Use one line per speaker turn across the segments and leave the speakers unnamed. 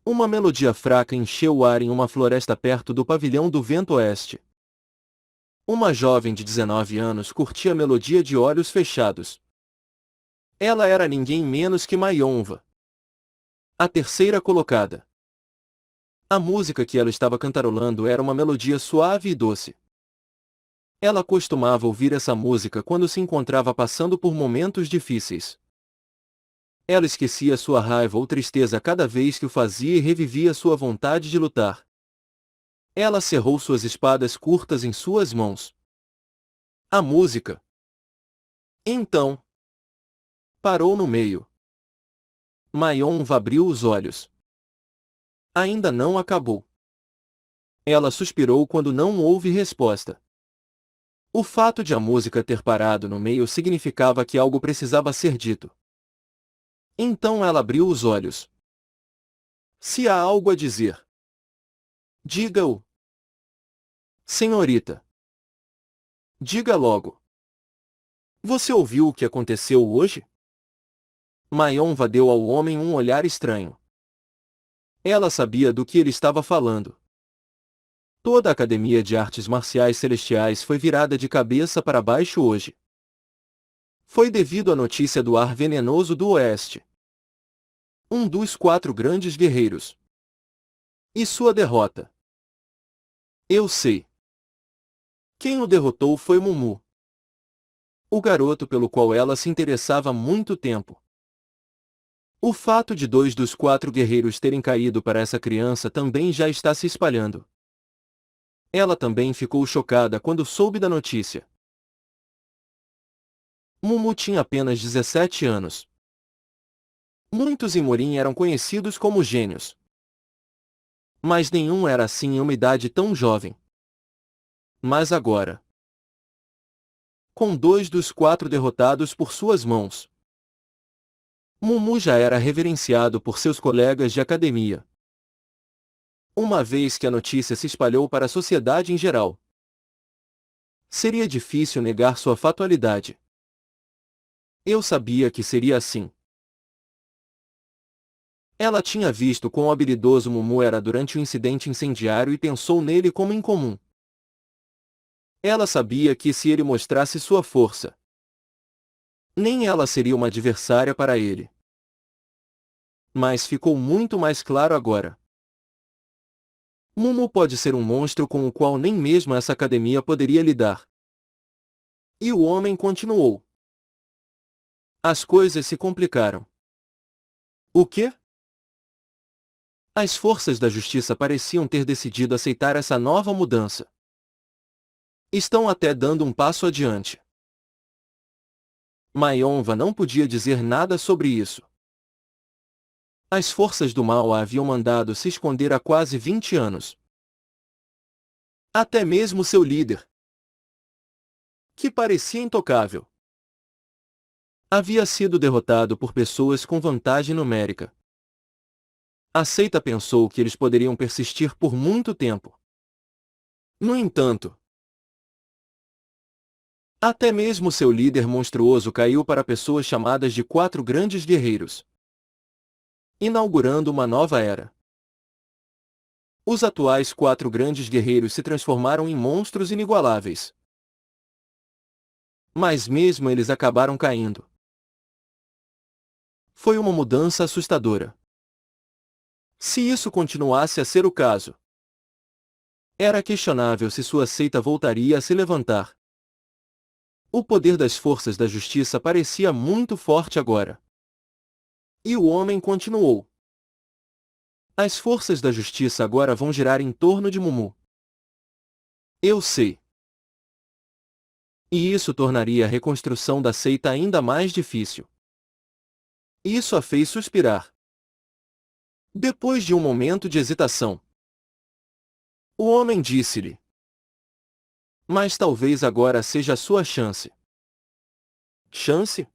Uma melodia fraca encheu o ar em uma floresta perto do pavilhão do Vento Oeste. Uma jovem de 19 anos curtia a melodia de olhos fechados. Ela era ninguém menos que Mayonva, a terceira colocada. A música que ela estava cantarolando era uma melodia suave e doce. Ela costumava ouvir essa música quando se encontrava passando por momentos difíceis. Ela esquecia sua raiva ou tristeza cada vez que o fazia e revivia sua vontade de lutar. Ela cerrou suas espadas curtas em suas mãos. A música, então, parou no meio. Mayonva abriu os olhos. Ainda não acabou. Ela suspirou quando não houve resposta. O fato de a música ter parado no meio significava que algo precisava ser dito. Então ela abriu os olhos. Se há algo a dizer, diga-o. Senhorita. Diga logo. Você ouviu o que aconteceu hoje? Mayonva deu ao homem um olhar estranho. Ela sabia do que ele estava falando. Toda a Academia de Artes Marciais Celestiais foi virada de cabeça para baixo hoje. Foi devido à notícia do ar venenoso do Oeste. Um dos 4 grandes guerreiros. E sua derrota. Eu sei. Quem o derrotou foi Mumu. O garoto pelo qual ela se interessava há muito tempo. O fato de 2 dos 4 guerreiros terem caído para essa criança também já está se espalhando. Ela também ficou chocada quando soube da notícia. Mumu tinha apenas 17 anos. Muitos em Morim eram conhecidos como gênios. Mas nenhum era assim em uma idade tão jovem. Mas agora, com 2 dos 4 derrotados por suas mãos, Mumu já era reverenciado por seus colegas de academia. Uma vez que a notícia se espalhou para a sociedade em geral, seria difícil negar sua fatalidade. Eu sabia que seria assim. Ela tinha visto quão habilidoso Mumu era durante o incidente incendiário e pensou nele como incomum. Ela sabia que se ele mostrasse sua força, nem ela seria uma adversária para ele. Mas ficou muito mais claro agora. Mumu pode ser um monstro com o qual nem mesmo essa academia poderia lidar. E o homem continuou. As coisas se complicaram. O quê? As forças da justiça pareciam ter decidido aceitar essa nova mudança. Estão até dando um passo adiante. Mayonva não podia dizer nada sobre isso. As forças do mal a haviam mandado se esconder há quase 20 anos. Até mesmo seu líder, que parecia intocável, havia sido derrotado por pessoas com vantagem numérica. A seita pensou que eles poderiam persistir por muito tempo. No entanto, até mesmo seu líder monstruoso caiu para pessoas chamadas de 4 grandes guerreiros, inaugurando uma nova era. Os atuais 4 grandes guerreiros se transformaram em monstros inigualáveis. Mas mesmo eles acabaram caindo. Foi uma mudança assustadora. Se isso continuasse a ser o caso, era questionável se sua seita voltaria a se levantar. O poder das forças da justiça parecia muito forte agora. E o homem continuou. As forças da justiça agora vão girar em torno de Mumu. Eu sei. E isso tornaria a reconstrução da seita ainda mais difícil. Isso a fez suspirar. Depois de um momento de hesitação, o homem disse-lhe: mas talvez agora seja a sua chance. Chance?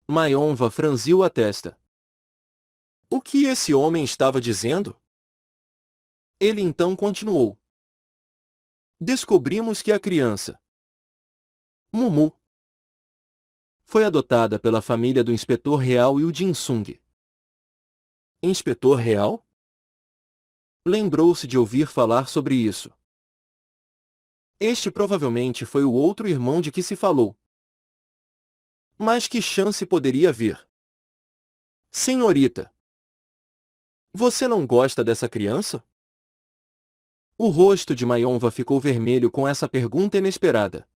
Mayonva franziu a testa. O que esse homem estava dizendo? Ele então continuou. Descobrimos que a criança, Mumu, foi adotada pela família do inspetor real Yu Jin-sung. Inspetor real? Lembrou-se de ouvir falar sobre isso. Este provavelmente foi o outro irmão de que se falou. Mas que chance poderia haver? Senhorita, você não gosta dessa criança? O rosto de Mayonva ficou vermelho com essa pergunta inesperada.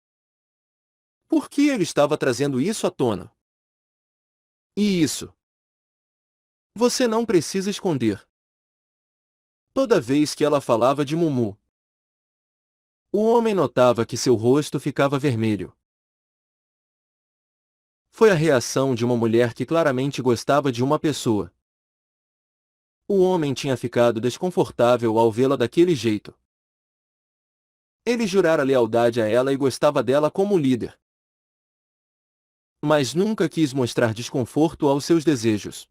Por que ele estava trazendo isso à tona? E isso? Você não precisa esconder. Toda vez que ela falava de Mumu, o homem notava que seu rosto ficava vermelho. Foi a reação de uma mulher que claramente gostava de uma pessoa. O homem tinha ficado desconfortável ao vê-la daquele jeito. Ele jurara lealdade a ela e gostava dela como líder. Mas nunca quis mostrar desconforto aos seus desejos.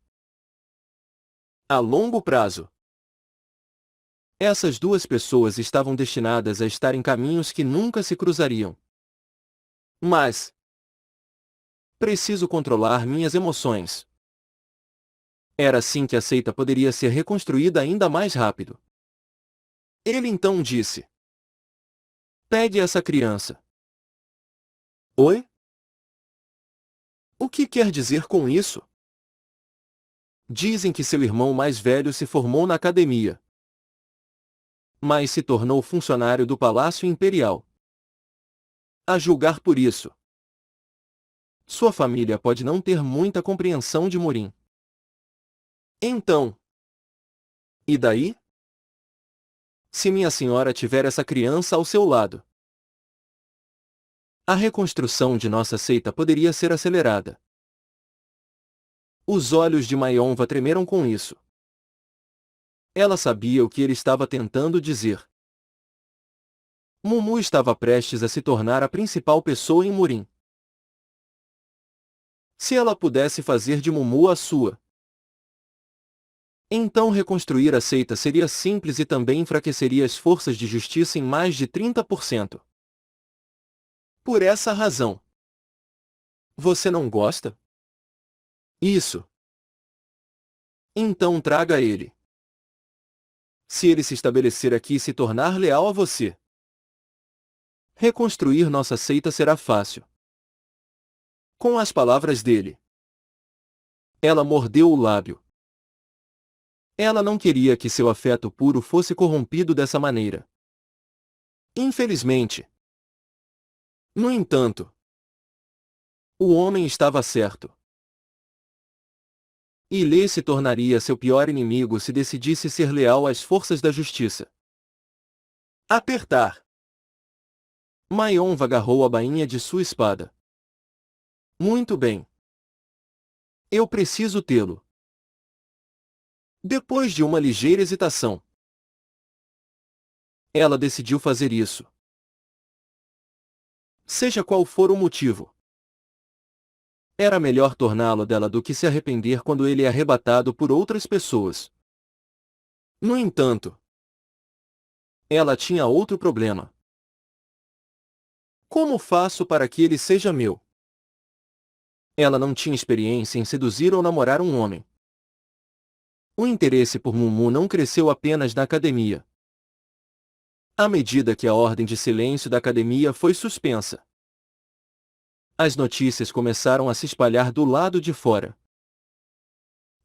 A longo prazo, essas duas pessoas estavam destinadas a estar em caminhos que nunca se cruzariam. Mas preciso controlar minhas emoções. Era assim que a seita poderia ser reconstruída ainda mais rápido. Ele então disse: pegue essa criança. Oi? O que quer dizer com isso? Dizem que seu irmão mais velho se formou na academia, mas se tornou funcionário do Palácio Imperial. A julgar por isso, sua família pode não ter muita compreensão de Murim. Então, e daí? Se minha senhora tiver essa criança ao seu lado, a reconstrução de nossa seita poderia ser acelerada. Os olhos de Mayonva tremeram com isso. Ela sabia o que ele estava tentando dizer. Mumu estava prestes a se tornar a principal pessoa em Murim. Se ela pudesse fazer de Mumu a sua, então reconstruir a seita seria simples e também enfraqueceria as forças de justiça em mais de 30%. Por essa razão. Você não gosta? Isso. Então traga ele. Se ele se estabelecer aqui e se tornar leal a você, reconstruir nossa seita será fácil. Com as palavras dele, ela mordeu o lábio. Ela não queria que seu afeto puro fosse corrompido dessa maneira. Infelizmente. No entanto, o homem estava certo. Ilê se tornaria seu pior inimigo se decidisse ser leal às forças da justiça. Apertar. Mayonva agarrou a bainha de sua espada. Muito bem. Eu preciso tê-lo. Depois de uma ligeira hesitação, ela decidiu fazer isso. Seja qual for o motivo. Era melhor torná-lo dela do que se arrepender quando ele é arrebatado por outras pessoas. No entanto, ela tinha outro problema. Como faço para que ele seja meu? Ela não tinha experiência em seduzir ou namorar um homem. O interesse por Mumu não cresceu apenas na academia. À medida que a ordem de silêncio da academia foi suspensa, as notícias começaram a se espalhar do lado de fora.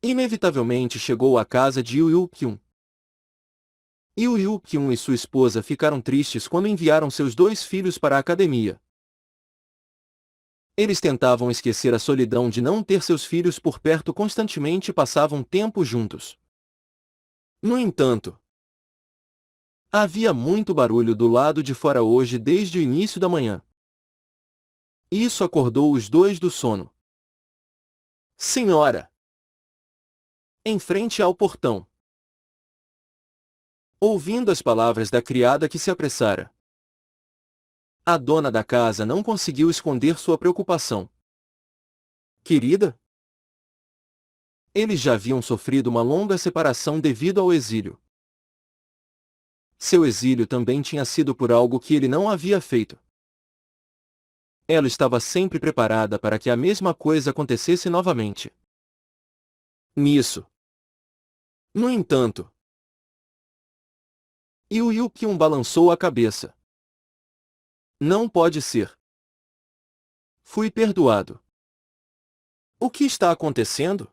Inevitavelmente chegou à casa de Yu Yu-kyun. Yu Yu-kyun e sua esposa ficaram tristes quando enviaram seus dois filhos para a academia. Eles tentavam esquecer a solidão de não ter seus filhos por perto constantemente e passavam tempo juntos. No entanto, havia muito barulho do lado de fora hoje desde o início da manhã. Isso acordou os dois do sono. Senhora! Em frente ao portão. Ouvindo as palavras da criada que se apressara, a dona da casa não conseguiu esconder sua preocupação. Querida? Eles já haviam sofrido uma longa separação devido ao exílio. Seu exílio também tinha sido por algo que ele não havia feito. Ela estava sempre preparada para que a mesma coisa acontecesse novamente. Nisso, No entanto, Yu Yu-kyun balançou a cabeça. Não pode ser. Fui perdoado. O que está acontecendo?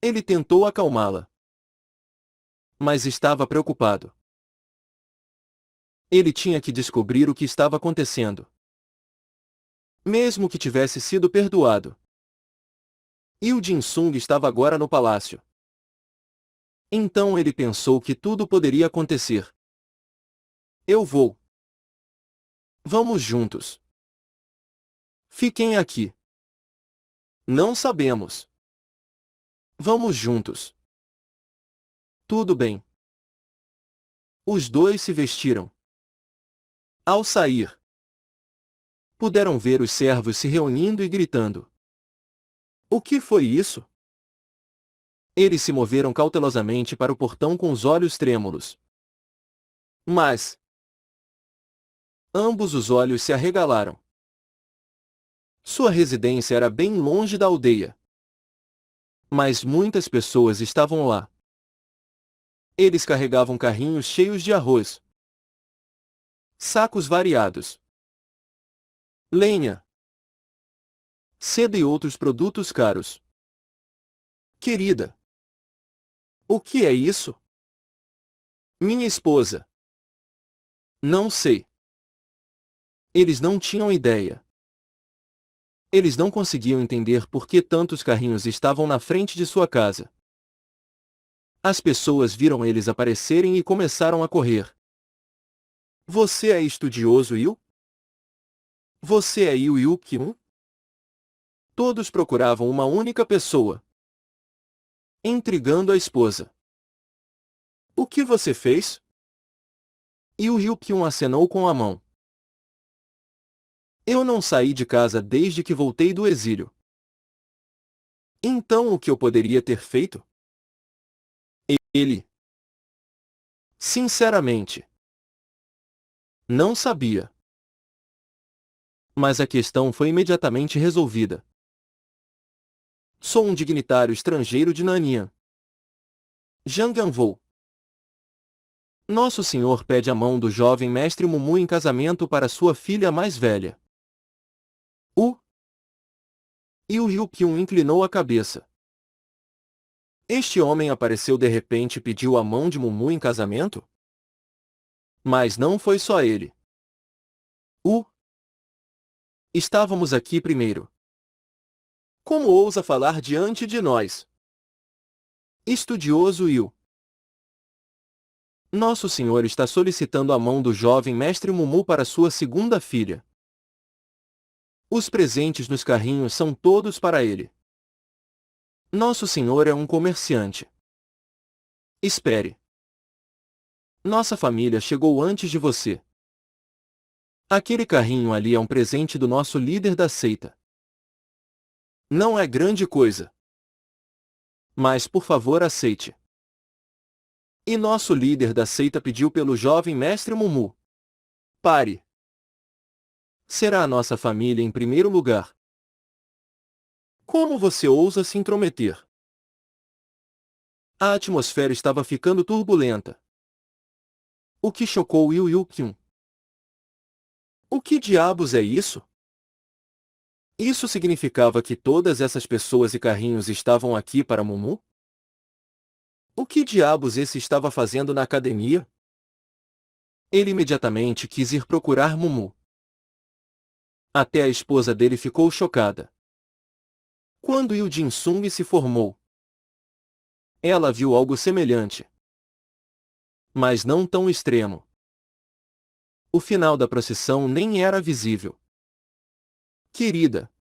Ele tentou acalmá-la. Mas estava preocupado. Ele tinha que descobrir o que estava acontecendo. Mesmo que tivesse sido perdoado. Yu Jin-sung estava agora no palácio. Então ele pensou que tudo poderia acontecer. Eu vou. Vamos juntos. Fiquem aqui. Não sabemos. Vamos juntos. Tudo bem. Os dois se vestiram. Ao sair, puderam ver os servos se reunindo e gritando. O que foi isso? Eles se moveram cautelosamente para o portão com os olhos trêmulos. Mas ambos os olhos se arregalaram. Sua residência era bem longe da aldeia. Mas muitas pessoas estavam lá. Eles carregavam carrinhos cheios de arroz, sacos variados, lenha, seda e outros produtos caros. Querida, o que é isso? Minha esposa. Não sei. Eles não tinham ideia. Eles não conseguiam entender por que tantos carrinhos estavam na frente de sua casa. As pessoas viram eles aparecerem e começaram a correr. Você é estudioso, Yu? Você é Yu Yu-kyun? Todos procuravam uma única pessoa, intrigando a esposa. O que você fez? Yu Yu-kyun acenou com a mão. Eu não saí de casa desde que voltei do exílio. Então o que eu poderia ter feito? Ele. Sinceramente. Não sabia. Mas a questão foi imediatamente resolvida. Sou um dignitário estrangeiro de Nanyang. Janganvou. Nosso Senhor pede a mão do jovem mestre Mumu em casamento para sua filha mais velha. Yu Yu-kyun inclinou a cabeça. Este homem apareceu de repente e pediu a mão de Mumu em casamento? Mas não foi só ele. Estávamos aqui primeiro. Como ousa falar diante de nós? Estudioso Yu. Nosso Senhor está solicitando a mão do jovem mestre Mumu para sua segunda filha. Os presentes nos carrinhos são todos para ele. Nosso Senhor é um comerciante. Espere. Nossa família chegou antes de você. Aquele carrinho ali é um presente do nosso líder da seita. Não é grande coisa. Mas por favor aceite. E nosso líder da seita pediu pelo jovem mestre Mumu. Pare. Será a nossa família em primeiro lugar. Como você ousa se intrometer? A atmosfera estava ficando turbulenta. O que chocou Yu Yu-kyun? O que diabos é isso? Isso significava que todas essas pessoas e carrinhos estavam aqui para Mumu? O que diabos esse estava fazendo na academia? Ele imediatamente quis ir procurar Mumu. Até a esposa dele ficou chocada. Quando Yu Jin-sung se formou, ela viu algo semelhante. Mas não tão extremo. O final da procissão nem era visível. Querida,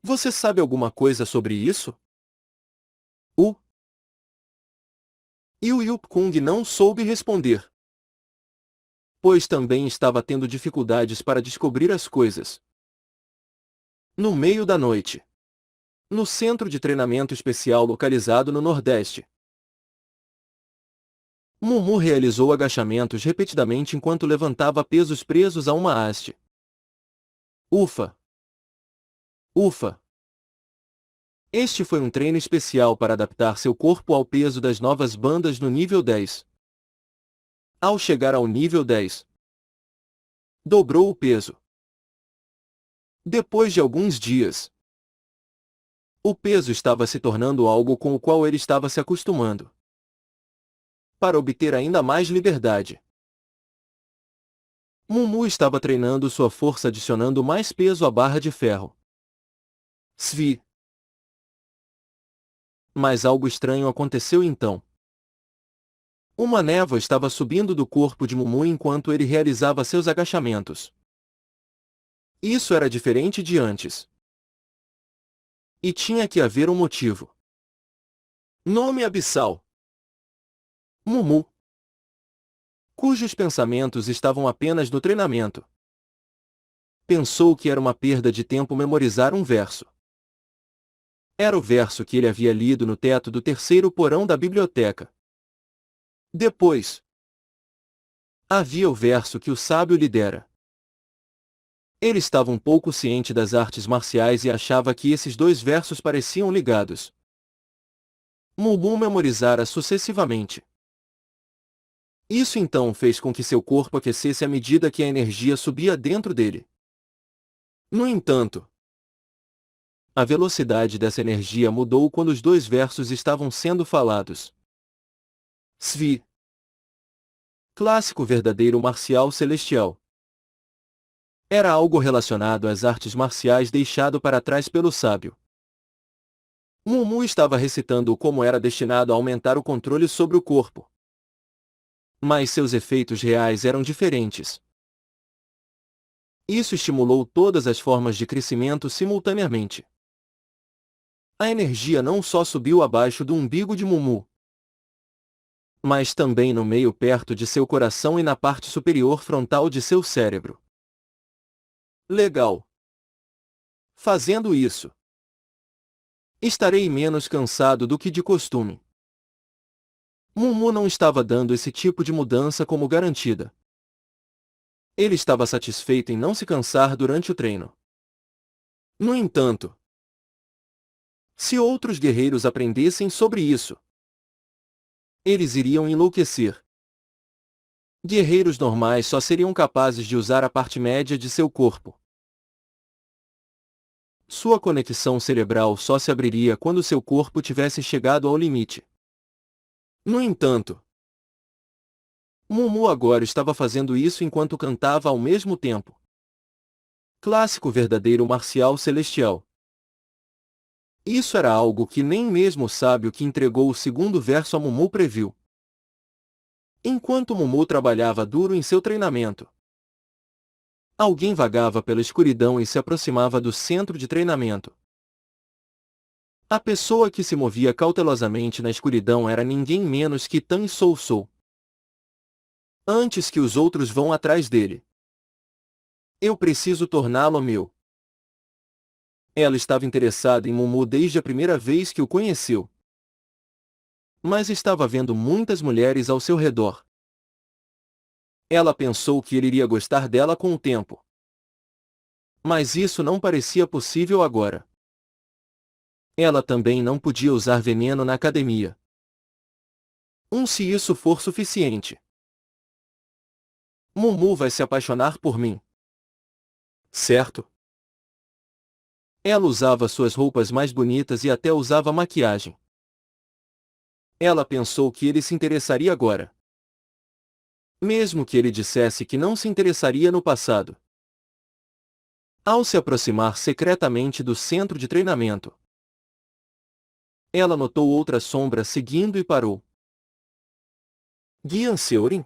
você sabe alguma coisa sobre isso? Yu Yu-kung não soube responder. Pois também estava tendo dificuldades para descobrir as coisas. No meio da noite. No centro de treinamento especial localizado no Nordeste. Mumu realizou agachamentos repetidamente enquanto levantava pesos presos a uma haste. Ufa! Ufa! Este foi um treino especial para adaptar seu corpo ao peso das novas bandas no nível 10. Ao chegar ao nível 10, dobrou o peso. Depois de alguns dias, o peso estava se tornando algo com o qual ele estava se acostumando. Para obter ainda mais liberdade, Mumu estava treinando sua força adicionando mais peso à barra de ferro. Svi. Mas algo estranho aconteceu então. Uma névoa estava subindo do corpo de Mumu enquanto ele realizava seus agachamentos. Isso era diferente de antes. E tinha que haver um motivo. Nome abissal. Mumu, cujos pensamentos estavam apenas no treinamento, pensou que era uma perda de tempo memorizar um verso. Era o verso que ele havia lido no teto do terceiro porão da biblioteca. Depois, havia o verso que o sábio lhe dera. Ele estava um pouco ciente das artes marciais e achava que esses dois versos pareciam ligados. Mumu memorizara sucessivamente. Isso então fez com que seu corpo aquecesse à medida que a energia subia dentro dele. No entanto, a velocidade dessa energia mudou quando os dois versos estavam sendo falados. Svi. Clássico verdadeiro marcial celestial. Era algo relacionado às artes marciais deixado para trás pelo sábio. Mumu estava recitando como era destinado a aumentar o controle sobre o corpo. Mas seus efeitos reais eram diferentes. Isso estimulou todas as formas de crescimento simultaneamente. A energia não só subiu abaixo do umbigo de Mumu, mas também no meio perto de seu coração e na parte superior frontal de seu cérebro. Legal. Fazendo isso, estarei menos cansado do que de costume. Mumu não estava dando esse tipo de mudança como garantida. Ele estava satisfeito em não se cansar durante o treino. No entanto, se outros guerreiros aprendessem sobre isso, eles iriam enlouquecer. Guerreiros normais só seriam capazes de usar a parte média de seu corpo. Sua conexão cerebral só se abriria quando seu corpo tivesse chegado ao limite. No entanto, Mumu agora estava fazendo isso enquanto cantava ao mesmo tempo. Clássico verdadeiro marcial celestial. Isso era algo que nem mesmo o sábio que entregou o segundo verso a Mumu previu. Enquanto Mumu trabalhava duro em seu treinamento, alguém vagava pela escuridão e se aproximava do centro de treinamento. A pessoa que se movia cautelosamente na escuridão era ninguém menos que Tan Sou Sou. Antes que os outros vão atrás dele, eu preciso torná-lo meu. Ela estava interessada em Mumu desde a primeira vez que o conheceu. Mas estava vendo muitas mulheres ao seu redor. Ela pensou que ele iria gostar dela com o tempo. Mas isso não parecia possível agora. Ela também não podia usar veneno na academia. Se isso for suficiente, Mumu vai se apaixonar por mim. Certo? Ela usava suas roupas mais bonitas e até usava maquiagem. Ela pensou que ele se interessaria agora. Mesmo que ele dissesse que não se interessaria no passado. Ao se aproximar secretamente do centro de treinamento, ela notou outra sombra seguindo e parou. Guian Seurin?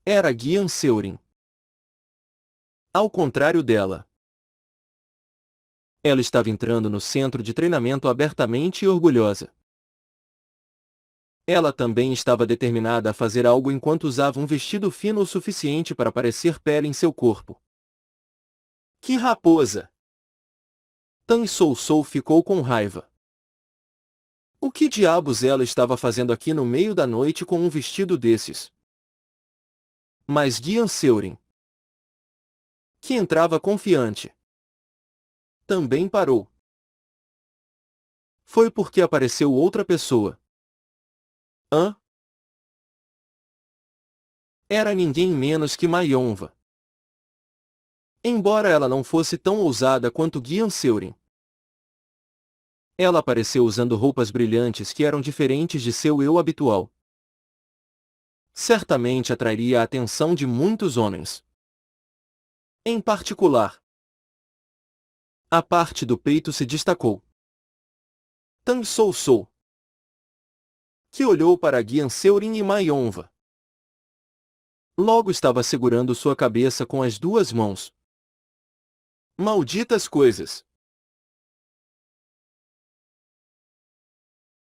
Era Guian Seurin. Ao contrário dela, ela estava entrando no centro de treinamento abertamente e orgulhosa. Ela também estava determinada a fazer algo enquanto usava um vestido fino o suficiente para parecer pele em seu corpo. Que raposa! Tan Sou Sou ficou com raiva. O que diabos ela estava fazendo aqui no meio da noite com um vestido desses? Mas Guian Seurin, que entrava confiante, também parou. Foi porque apareceu outra pessoa. Hã? Era ninguém menos que Mayonva. Embora ela não fosse tão ousada quanto Guian Seurin. Ela apareceu usando roupas brilhantes que eram diferentes de seu eu habitual. Certamente atrairia a atenção de muitos homens. Em particular, a parte do peito se destacou. Tang Sou, que olhou para Guian Seurin e Mayonva. Logo estava segurando sua cabeça com as duas mãos. Malditas coisas!